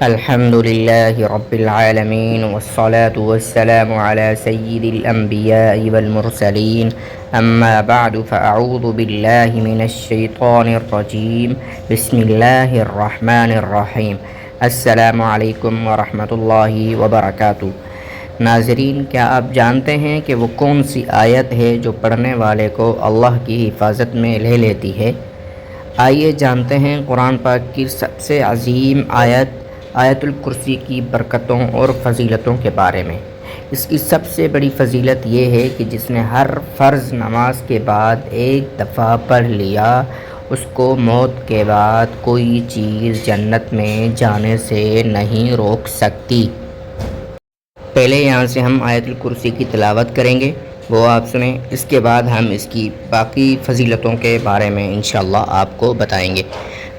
الحمد لله رب العالمين والصلاة والسلام على سيد الأنبياء والمرسلين أما بعد فأعوذ بالله من الشيطان الرجيم بسم الله الرحمن الرحيم السلام علیکم ورحمۃ اللہ وبرکاتہ۔ ناظرین، کیا آپ جانتے ہیں کہ وہ کون سی آیت ہے جو پڑھنے والے کو اللہ کی حفاظت میں لے لیتی ہے؟ آئیے جانتے ہیں قرآن پاک کی سب سے عظیم آیت الکرسی کی برکتوں اور فضیلتوں کے بارے میں۔ اس کی سب سے بڑی فضیلت یہ ہے کہ جس نے ہر فرض نماز کے بعد ایک دفعہ پڑھ لیا، اس کو موت کے بعد کوئی چیز جنت میں جانے سے نہیں روک سکتی۔ پہلے یہاں سے ہم آیت الکرسی کی تلاوت کریں گے، وہ آپ سنیں، اس کے بعد ہم اس کی باقی فضیلتوں کے بارے میں انشاءاللہ آپ کو بتائیں گے۔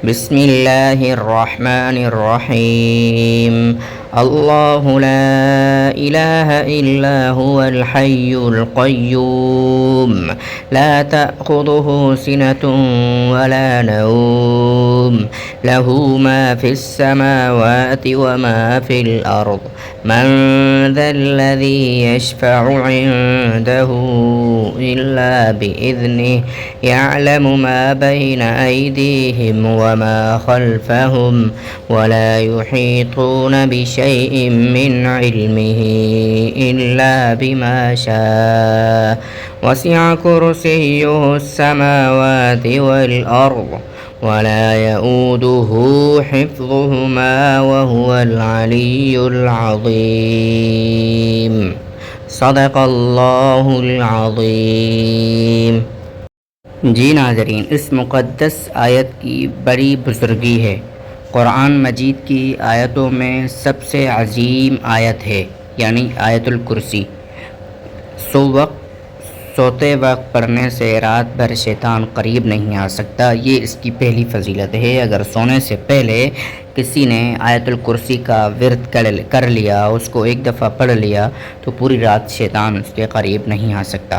بسم اللہ الرحمن الرحیم۔ اللہ لا الہ الا هو الحی القیوم لا تأخذه سنة ولا نوم له ما في السماوات وما في الأرض من ذا الذي يشفع عنده إلا بإذنه يعلم ما بين أيديهم وما خلفهم ولا يحيطون بشيء من علمه إلا بما شاء وسع كرسيه السماوات والأرض ولا يؤوده حفظهما وهو العلي العظيم۔ صدق اللہ العظیم۔ جی ناظرین، اس مقدس آیت کی بڑی بزرگی ہے۔ قرآن مجید کی آیتوں میں سب سے عظیم آیت ہے، یعنی آیت الکرسی۔ سوتے وقت پڑھنے سے رات بھر شیطان قریب نہیں آ سکتا، یہ اس کی پہلی فضیلت ہے۔ اگر سونے سے پہلے کسی نے آیت الکرسی کا ورد کر لیا، اس کو ایک دفعہ پڑھ لیا، تو پوری رات شیطان اس کے قریب نہیں آ سکتا۔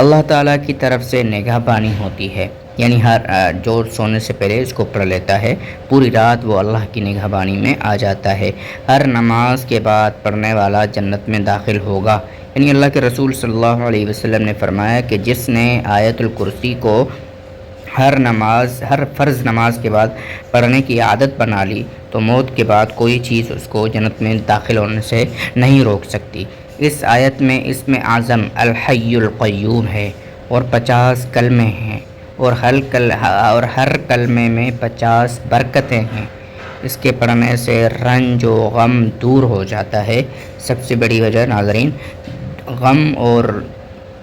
اللہ تعالیٰ کی طرف سے نگہبانی ہوتی ہے، یعنی ہر جو سونے سے پہلے اس کو پڑھ لیتا ہے، پوری رات وہ اللہ کی نگہبانی میں آ جاتا ہے۔ ہر نماز کے بعد پڑھنے والا جنت میں داخل ہوگا، یعنی اللہ کے رسول صلی اللہ علیہ وسلم نے فرمایا کہ جس نے آیت الکرسی کو ہر فرض نماز کے بعد پڑھنے کی عادت بنا لی تو موت کے بعد کوئی چیز اس کو جنت میں داخل ہونے سے نہیں روک سکتی۔ اس آیت میں اسم اعظم الحی القیوم ہے اور 50 کلمے ہیں، اور ہر کلمے میں 50 برکتیں ہیں۔ اس کے پڑھنے سے رنج و غم دور ہو جاتا ہے۔ سب سے بڑی وجہ ناظرین، غم اور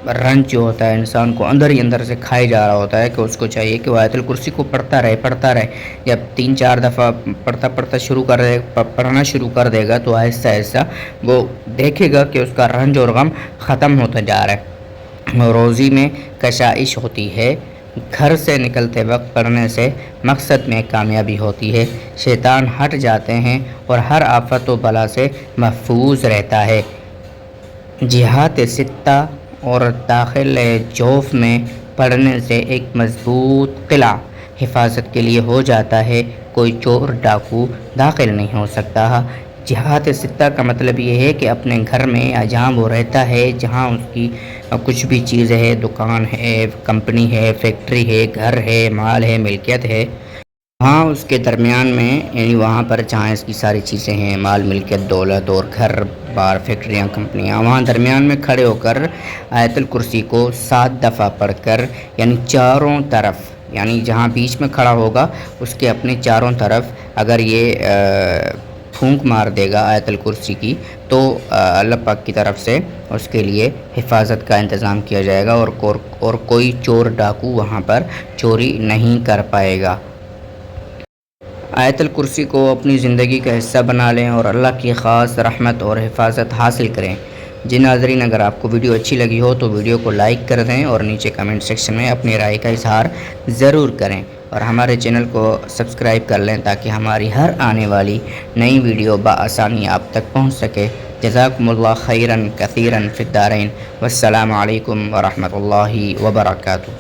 رنج جو ہوتا ہے انسان کو اندر ہی اندر سے کھائے جا رہا ہوتا ہے، کہ اس کو چاہیے کہ وہ آیت الکرسی کو پڑھتا رہے۔ جب 3-4 دفعہ پڑھنا شروع کر دے گا تو آہستہ آہستہ وہ دیکھے گا کہ اس کا رنج اور غم ختم ہوتا جا رہا ہے۔ روزی میں کشائش ہوتی ہے، گھر سے نکلتے وقت پڑھنے سے مقصد میں کامیابی ہوتی ہے، شیطان ہٹ جاتے ہیں اور ہر آفت و بلا سے محفوظ رہتا ہے۔ جہات ستہ اور داخل جوف میں پڑھنے سے ایک مضبوط قلعہ حفاظت کے لیے ہو جاتا ہے، کوئی چور ڈاکو داخل نہیں ہو سکتا۔ جہات ستہ کا مطلب یہ ہے کہ اپنے گھر میں یا جہاں وہ رہتا ہے، جہاں اس کی کچھ بھی چیز ہے، دکان ہے، کمپنی ہے، فیکٹری ہے، گھر ہے، مال ہے، ملکیت ہے، وہاں اس کے درمیان میں، یعنی وہاں پر جہاں اس کی ساری چیزیں ہیں، مال، ملکیت، دولت اور گھر بار، فیکٹریاں، کمپنیاں، وہاں درمیان میں کھڑے ہو کر آیت الکرسی کو 7 دفعہ پڑھ کر، یعنی چاروں طرف، یعنی جہاں بیچ میں کھڑا ہوگا اس کے اپنے چاروں طرف اگر یہ پھونک مار دے گا آیت الکرسی کی، تو اللہ پاک کی طرف سے اس کے لیے حفاظت کا انتظام کیا جائے گا، اور کوئی چور ڈاکو وہاں پر چوری نہیں کر پائے گا۔ آیت الکرسی کو اپنی زندگی کا حصہ بنا لیں اور اللہ کی خاص رحمت اور حفاظت حاصل کریں۔ جی ناظرین، اگر آپ کو ویڈیو اچھی لگی ہو تو ویڈیو کو لائک کر دیں اور نیچے کمنٹ سیکشن میں اپنی رائے کا اظہار ضرور کریں، اور ہمارے چینل کو سبسکرائب کر لیں تاکہ ہماری ہر آنے والی نئی ویڈیو بآسانی آپ تک پہنچ سکے۔ جزاکم اللہ خیراً کثیراً فی الدارین، والسلام علیکم ورحمۃ اللہ وبرکاتہ۔